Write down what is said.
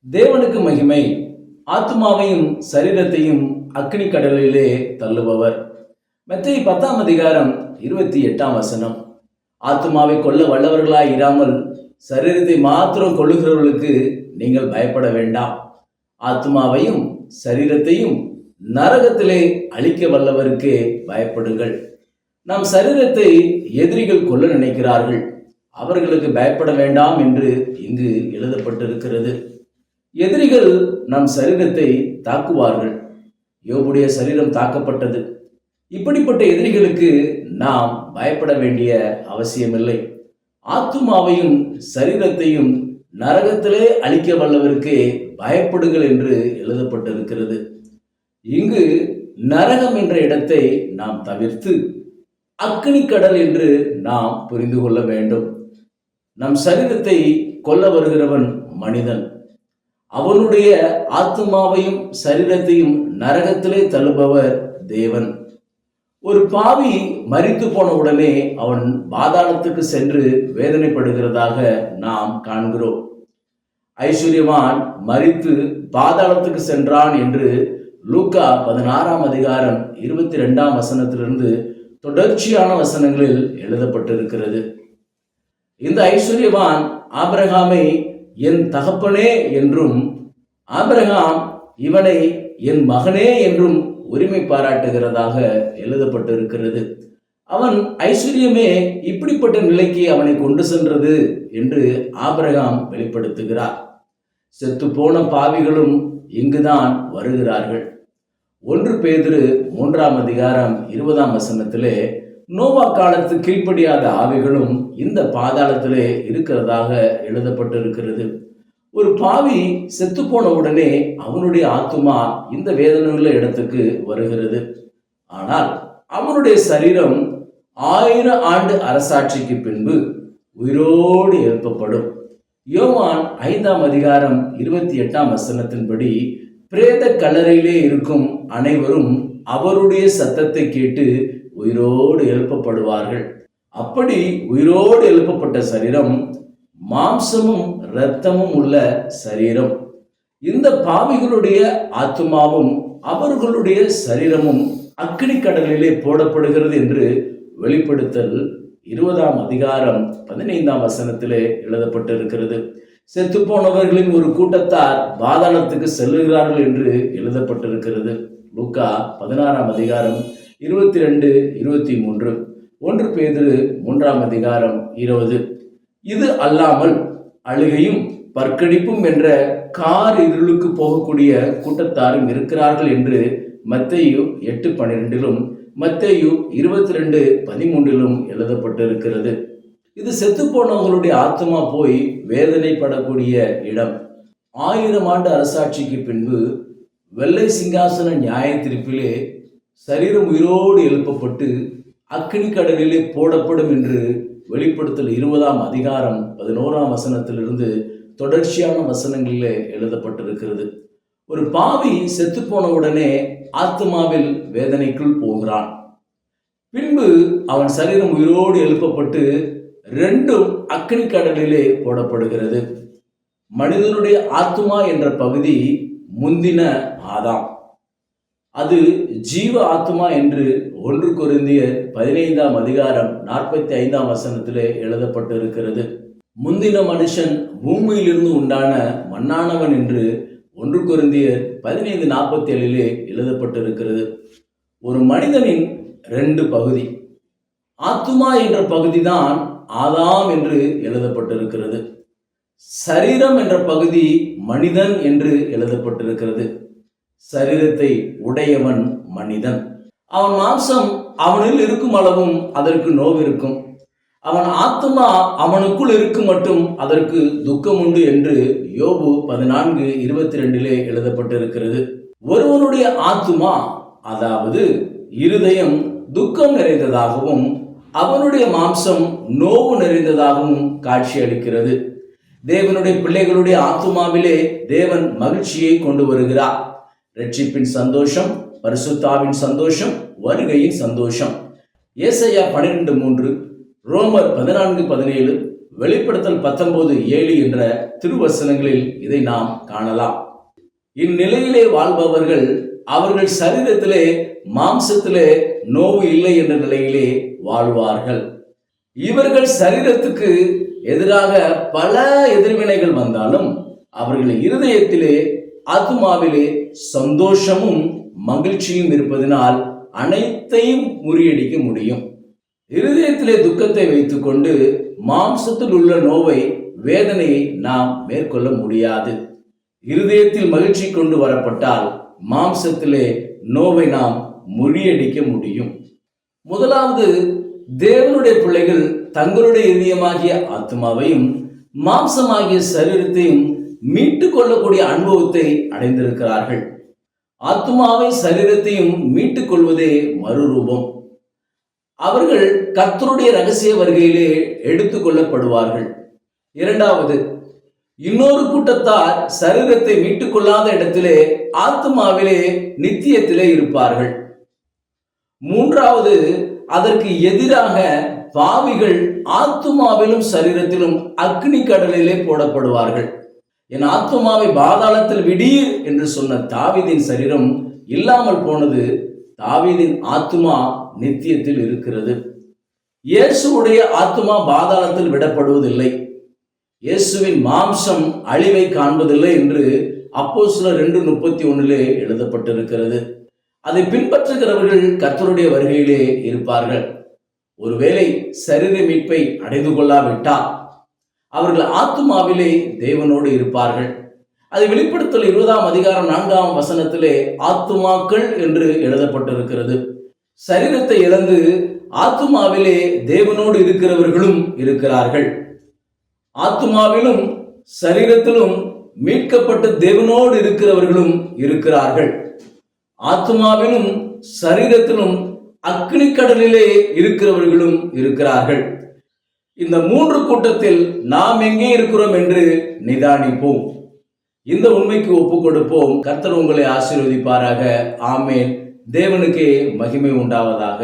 தேவனுக்கு மகிமை. ஆத்துமாவையும் சரீரத்தையும் அக்கினி கடலிலே தள்ளுபவர். மத்தேயு 10 அதிகாரம் 28 ஆத்துமாவை கொல்ல வல்லவர்களாய் இராமல் சரீரத்தை மாத்திரம் கொள்ளுகிறவர்களுக்கு நீங்கள் பயப்பட வேண்டாம். ஆத்துமாவையும் சரீரத்தையும் நரகத்திலே அழிக்க வல்லவருக்கே பயப்படுங்கள். நம் சரீரத்தை எதிரிகள் கொல்ல நினைக்கிறார்கள், அவர்களுக்கு பயப்பட வேண்டாம் என்று இங்கு எழுதப்பட்டிருக்கிறது. எதிரிகள் நம் சரீரத்தை தாக்குவார்கள். யோபுடைய சரீரம் தாக்கப்பட்டது. இப்படிப்பட்ட எதிரிகளுக்கு நாம் பயப்பட வேண்டிய அவசியமில்லை. ஆத்துமாவையும் சரீரத்தையும் நரகத்திலே அழிக்க வல்லவருக்கே பயப்படுங்கள் என்று எழுதப்பட்டிருக்கிறது. இங்கு நரகம் என்ற இடத்தை நாம் தவிர்த்து அக்கினி கடல் என்று நாம் புரிந்து கொள்ள வேண்டும். நம் சரீரத்தை கொல்ல வருகிறவன் மனிதன். அவனுடைய ஆத்துமாவையும் சரீரத்தையும் நரகத்திலே தள்ளுபவர் தேவன். ஒரு பாவி மரித்து போன உடனே அவன் பாதாளத்துக்கு சென்று வேதனைப்படுகிறதாக நாம் காண்கிறோம். ஐஸ்வர்யவான் மரித்து பாதாளத்துக்கு சென்றான் என்று லூக்கா 16 அதிகாரம் 22 தொடர்ச்சியான வசனங்களில் எழுதப்பட்டிருக்கிறது. இந்த ஐஸ்வர்யவான் ஆபிரகாமை என் தகப்பனே என்றும், ஆபிரகாம் இவனை என் மகனே என்றும் உரிமை பாராட்டுகிறதாக எழுதப்பட்டிருக்கிறது. அவன் ஐஸ்வர்யமே இப்படிப்பட்ட நிலைக்கு அவனை கொண்டு சென்றது என்று ஆபிரகாம் வெளிப்படுத்துகிறார். செத்து போன பாவிகளும் இங்குதான் வருகிறார்கள். 1 பேதுரு 3 அதிகாரம் 20 நோவா காலத்து கீழ்ப்படியாத ஆவிகளும் இந்த பாதாளத்திலே இருக்கிறதாக எழுதப்பட்டிருக்கிறது. ஒரு பாவி செத்து போன உடனே அவனுடைய ஆத்துமா இந்த வேதனையுள்ள இடத்துக்கு வருகிறது. ஆனால் அவனுடைய சரீரம் 1000 ஆண்டு அரசாட்சிக்கு பின்பு உயிரோடு எழுப்பப்படும். யோவான் 5 அதிகாரம் 28 பிரேத கல்லறையிலே இருக்கும் அனைவரும் அவருடைய சத்தத்தை கேட்டு உயிரோடு எழுப்பப்படுவார்கள். அப்படி உயிரோடு எழுப்பப்பட்ட சரீரம் மாம்சமும் இரத்தமும் உள்ள சரீரம். இந்த பாவிகளுடைய ஆத்துமாவும் அவர்களுடைய சரீரமும் அக்கினி கடலிலே போடப்படுகிறது என்று வெளிப்படுத்தல் 20 அதிகாரம் 15 எழுதப்பட்டிருக்கிறது. செத்து போனவர்களின் ஒரு கூட்டத்தார் பாதாளத்துக்கு செல்லுகிறார்கள் என்று எழுதப்பட்டிருக்கிறது. லூக்கா 16 அதிகாரம் 22-23, 1 பேதுரு 3 அதிகாரம் 20. இது அல்லாமல் அழுகையும் பற்கடிப்பும் என்ற கார் இருளுக்கு போகக்கூடிய கூட்டத்தாரும் இருக்கிறார்கள் என்று மத்தேயு 8:12, மத்தேயு 22:13 எழுதப்பட்டிருக்கிறது. இது செத்து போனவங்களுடைய ஆத்மா போய் வேதனைப்படக்கூடிய இடம். 1000 ஆண்டு அரசாட்சிக்கு பின்பு வெள்ளை சிங்காசன நியாய தீர்ப்பிலே சரீரம் உயிரோடு எழுப்பப்பட்டு அக்கினி கடலிலே போடப்படும் என்று வெளிப்படுத்தல் 20 அதிகாரம் 11 தொடர்ச்சியான வசனங்களிலே எழுதப்பட்டிருக்கிறது. ஒரு பாவி செத்து போன உடனே ஆத்மாவில் வேதனைக்குள் போகிறான். பின்பு அவன் சரீரம் உயிரோடு எழுப்பப்பட்டு ரெண்டும் அக்கினி கடலிலே போடப்படுகிறது. மனிதனுடைய ஆத்மா என்ற பகுதி முந்தின ஆதாம். அது ஜீவ ஆத்மா என்று 1 கொரிந்தியர் 15 அதிகாரம் 45 எழுதப்பட்டிருக்கிறது. முந்தின மனுஷன் பூமியிலிருந்து உண்டான மண்ணானவன் என்று 1 கொரிந்தியர் 15:47 எழுதப்பட்டிருக்கிறது. ஒரு மனிதனின் 2 பகுதி. ஆத்துமா என்ற பகுதிதான் ஆதாம் என்று எழுதப்பட்டிருக்கிறது. சரீரம் என்ற பகுதி மனிதன் என்று எழுதப்பட்டிருக்கிறது. சரீரத்தை உடையவன் மனிதன். அவன் மாம்சம் அவனில் இருக்கும் அளவும் அதற்கு நோவிருக்கும். அவன் ஆத்துமா அவனுக்குள் இருக்கும் மட்டும் அதற்கு துக்கம் உண்டு என்று யோபு 14:22 எழுதப்பட்டிருக்கிறது. ஒருவனுடைய ஆத்துமா, அதாவது இருதயம், துக்கம் நிறைந்ததாகவும் அவனுடைய மாம்சம் நோவு நிறைந்ததாகவும் காட்சி அளிக்கிறது. தேவனுடைய பிள்ளைகளுடைய ஆத்துமாவிலே தேவன் மகிழ்ச்சியை கொண்டு வருகிறார். இரட்சிப்பின் சந்தோஷம், பரிசுத்தாவின் சந்தோஷம், வருகையின் சந்தோஷம். ஏசாயா 12:3, ரோமர் 14:17, வெளிப்படுத்தல் 19:7 என்ற திருவசனங்களில் இதை நாம் காணலாம். இந்நிலையிலே வாழ்பவர்கள் அவர்கள் சரீரத்திலே மாம்சத்திலே நோவு இல்லை என்ற நிலையிலே வாழ்வார்கள். இவர்கள் சரீரத்துக்கு எதிராக பல எதிர்வினைகள் வந்தாலும் அவர்கள் இருதயத்திலே ஆத்துமாவிலே சந்தோஷமும் மகிழ்ச்சியும் இருப்பதனால் அனைத்தையும் முறியடிக்க முடியும். இருதயத்திலே துக்கத்தை வைத்துக்கொண்டு மாம்சத்தில் உள்ள நோவை வேதனையை நாம் மேற்கொள்ள முடியாது. இருதயத்தில் மகிழ்ச்சி கொண்டு வரப்பட்டால் மாம்சத்திலே நோவை நாம் முறியடிக்க முடியும். முதலாவது, தேவனுடைய பிள்ளைகள் தங்களுடைய இதயமாகிய ஆத்மாவையும் மாம்சமாகிய சரீரத்தையும் மீட்டு கொள்ளக்கூடிய அனுபவத்தை அடைந்திருக்கிறார்கள். ஆத்மாவை சரீரத்தையும் மீட்டுக் கொள்வதே மறுரூபம். அவர்கள் கர்த்தருடைய ரகசிய வருகையிலே எடுத்துக் கொள்ளப்படுவார்கள். இரண்டாவது, இன்னொரு கூட்டத்தார் சரீரத்தை மீட்டுக் கொள்ளாத இடத்திலே ஆத்மாவிலே நித்தியத்திலே இருப்பார்கள். மூன்றாவது, அதற்கு எதிராக பாவிகள் ஆத்துமாவிலும் சரீரத்திலும் அக்னி கடலிலே போடப்படுவார்கள். என் ஆத்துமாவை பாதாளத்தில் விடீர் என்று சொன்ன தாவீதின் சரீரம் இல்லாமல் போனது. தாவீதின் ஆத்துமா நித்தியத்தில் இருக்கிறது. இயேசுவுடைய ஆத்துமா பாதாளத்தில் விடப்படுவதில்லை. இயேசுவின் மாம்சம் அழிவை காண்பதில்லை என்று அப்போஸ்தலர் 2:31 எழுதப்பட்டிருக்கிறது. அதை பின்பற்றுகிறவர்கள் கர்த்தருடைய வருகையிலே இருப்பார்கள். ஒருவேளை சரீர மீட்பை அடைந்து கொள்ளாவிட்டால் அவர்கள் ஆத்துமாவிலே தேவனோடு இருப்பார்கள். அதை வெளிப்படுத்தல் 20:4 ஆத்துமாக்கள் என்று எழுதப்பட்டிருக்கிறது. சரீரத்தை இழந்து ஆத்துமாவிலே தேவனோடு இருக்கிறவர்களும் இருக்கிறார்கள். ஆத்துமாவிலும் சரீரத்திலும் மீட்கப்பட்டு தேவனோடு இருக்கிறவர்களும் இருக்கிறார்கள். ஆத்துமாவிலும் சரீரத்திலும் அக்னி கடலிலே இருக்கிறவர்களும் இருக்கிறார்கள். இந்த மூன்று கூட்டத்தில் நாம் எங்கே இருக்கிறோம் என்று நிதானிப்போம். இந்த உண்மைக்கு ஒப்புக் கொடுப்போம். கர்த்தர் உங்களை ஆசீர்வதிப்பாராக. ஆமேன். தேவனுக்கே மகிமை உண்டாவதாக.